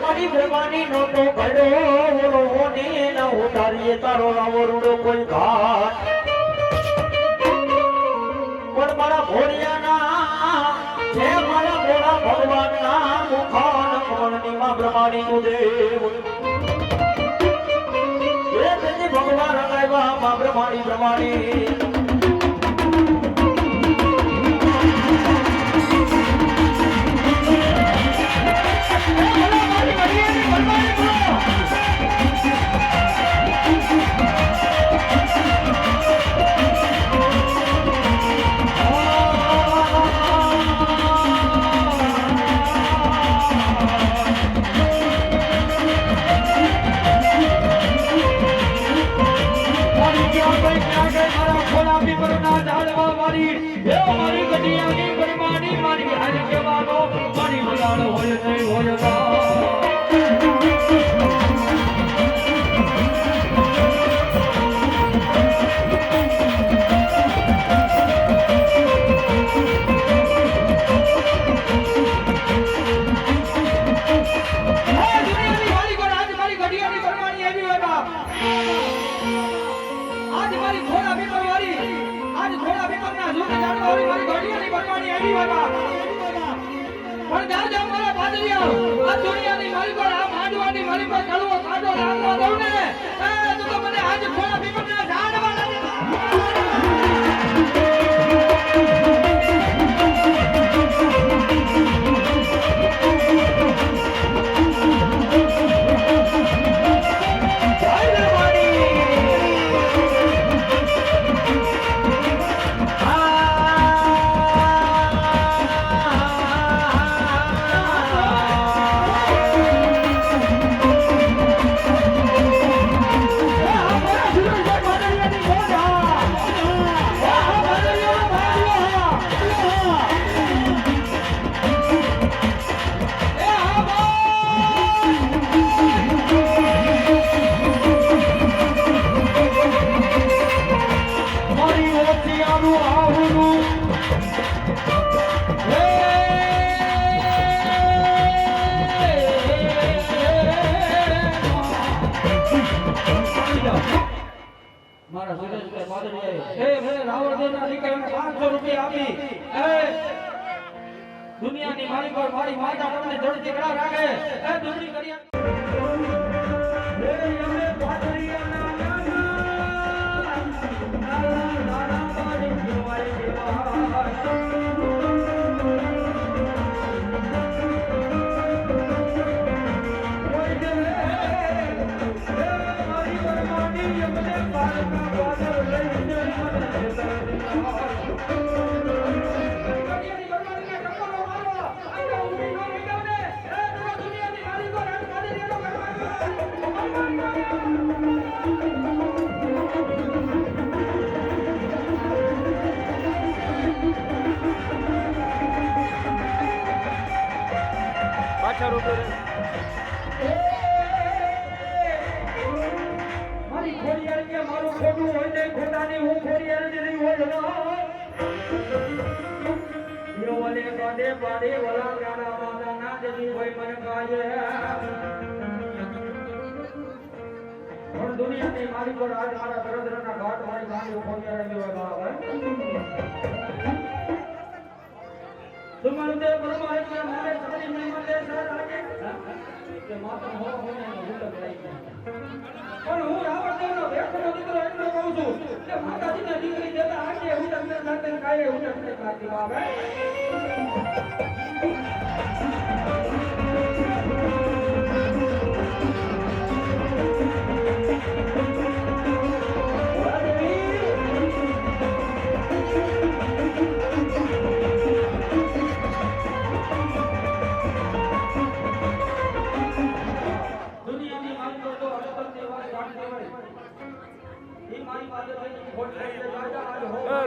મારી ભવાની નો તો ઘડો ઓલો હોની ન ઉતારીએ તારો રાવો રૂડો કોઈ ઘાટ પણ મારા ભોળિયાના હે મારા ભોળા ભગવાનના મુખાન કોણની માં બ્રહ્માણી નું દેવ એ તેથી ભગવાન આવ્યા માં બ્રહ્માણી બ્રહ્માણી પણ દાદા મારા પાદરિયા આ દુનિયાની મારી પર આ માંડવાની મારી પર કળવો કાઢો રાખવા દઉં ને તો મને આજ ખોળા બીમના ઝાડવા લાગે મારા સુરેશભાઈ પાદરિયાએ મને રાવણદેવના દીકરાને 500 રૂપિયા આપી દુનિયાની મારી પર મારી માતા તમને જડ દીકરા રાખે દુનિયા કર્યા મારી ખોડિયાર કે મારું ખોટું હોય ને ખોટાની હું ખોડિયાર જેવી હોય યોવલે કાડે પાડે વલા ગાડા માના ના જેવી હોય મને કાજે પણ દુનિયાની મારી પર આજ મારા દરદરના ઘાટ મારી ગાડી ખોડિયાર જેવા બરાબર तुम्हारे परमात्मा के हमारे सभी मेहमान दे सर आगे કે માતા હો હોને ભૂલ કરાઈ પણ હું રાવણદેવનો વેઠનો દીકરો એટલો કહું છું કે માતાજીને દીકરી દેતા આગે હું તમને સાથે કાય હું તમને કાતી આવે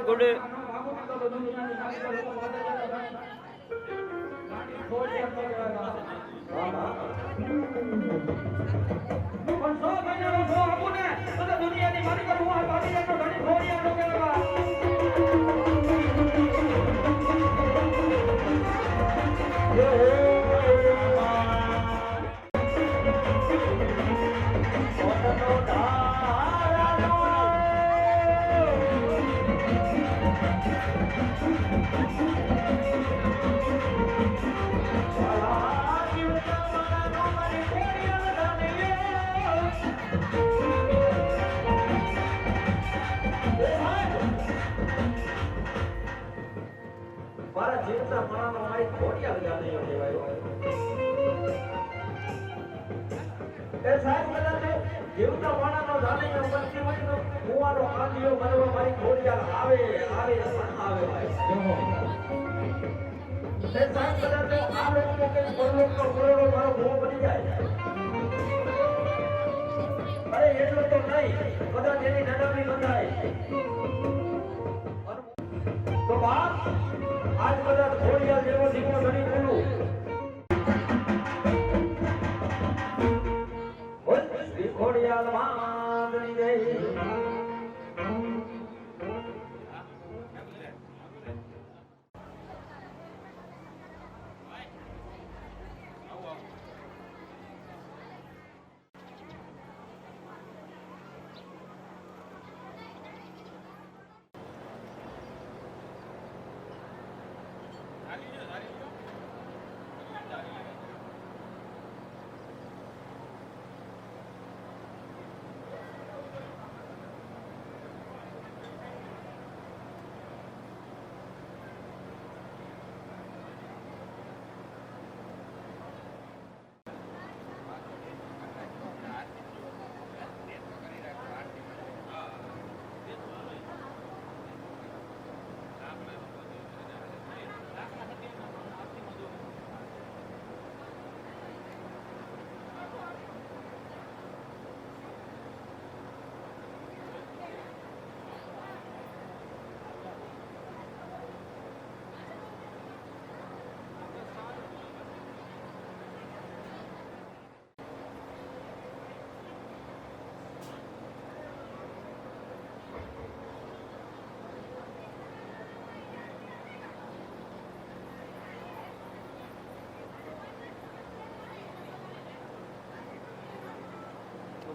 ગુડ દુનિયાની મારી પર હું આ પાટી ઘણી ખોડિયા કરવા મારા જીવતા માણસનો મારી ખોડિયાર જાને કહેવાય એ સાહેબ કદાચ જીવતા માણસનો જાને બનતી હોય તો કુવાનો આંધિયો બનવા મારી ખોડિયાર આવે આવે પણ આવે ભાઈ એ સાહેબ કદાચ આ લોકો કે પરલોકનો કરોડો મારો ભો બની જાય અરે એટલો તો નહીં કદાચ એની નડમણી બંધાય તો બાપ આજ કદાચ ખોડિયાર જેવો દીકરો બની બોલું ખોડિયાર માંગણી ગઈ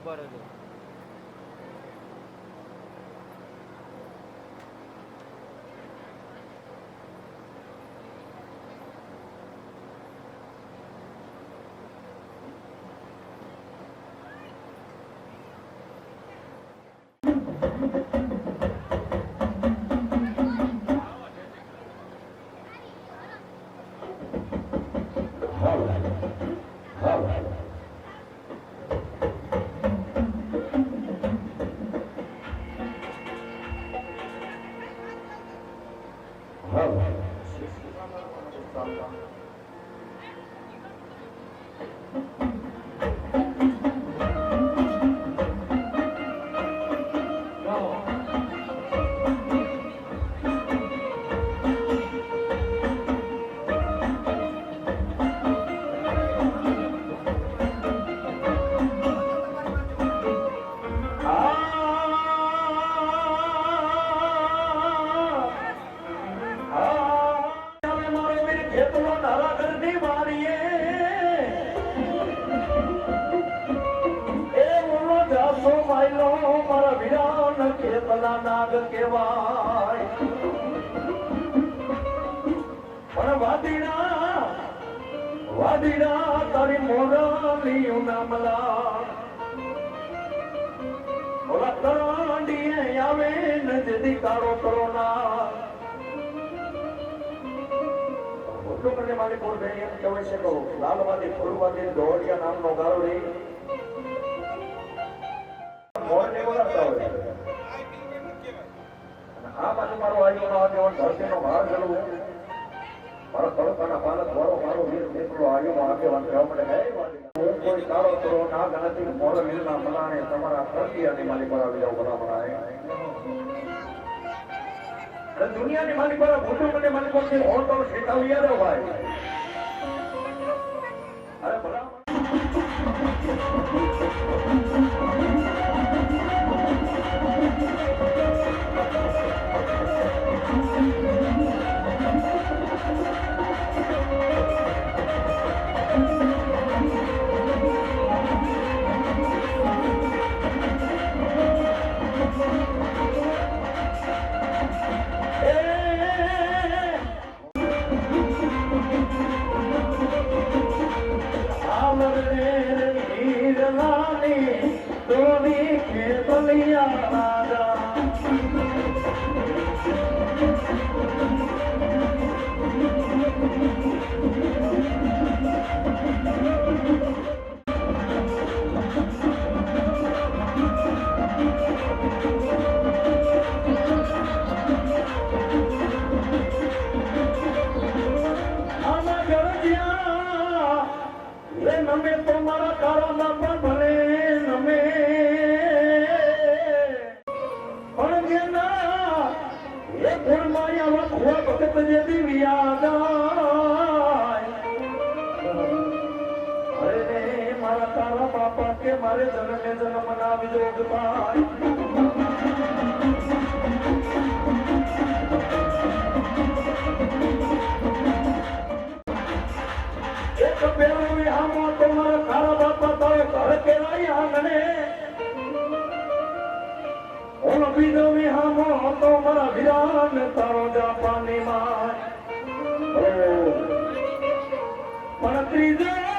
ઉપર હતો. નાગ કહેવાય પણ વાદીડા તારી મોરાલી નામલા ઓલા તરાંડીએ આવે ને જેથી કાળો કરો ના મોટું કરીને મારી પોર બેન એમ કહેવાય છે કે લાલવાદી ફૂલવાદી દોડિયા નામનો ગારોડી મોરને બોલાવતા હોય આ બાજુ મારો આયુનો આગેવાન ધરતીનો ભાર જલવો મારો તળકાના પાલક વાળો મારો વીર દીકરો આયુનો આગેવાન કહેવા માટે હું કોઈ કાળો કરો નાગ નથી મોર વીરના મલાને તમારા પ્રત્યાની માલિક આવી જાવ ભલા મનાય દુનિયાની માલિક વાળા ભૂતું મને માલિકો છે હું તો શીખાવી યાદ ભાઈ અરે ભલા નમે તો મારા કાળા નામ ભલે નમે પણ જેના એ ગુણ માયા વખવા ભગત જે દિવ્યા અરે રે મારા તારા બાપા કે મારે જન્મે જન્મ ના વિજોગ થાય એક પેલું વિહામાં તો મારા તારા બાપા તારે ઘર કેલાઈ આંગણે ઓન બીજો વિહામાં તો મારા વિરાન તારો જાપાની માં પણ ત્રીજો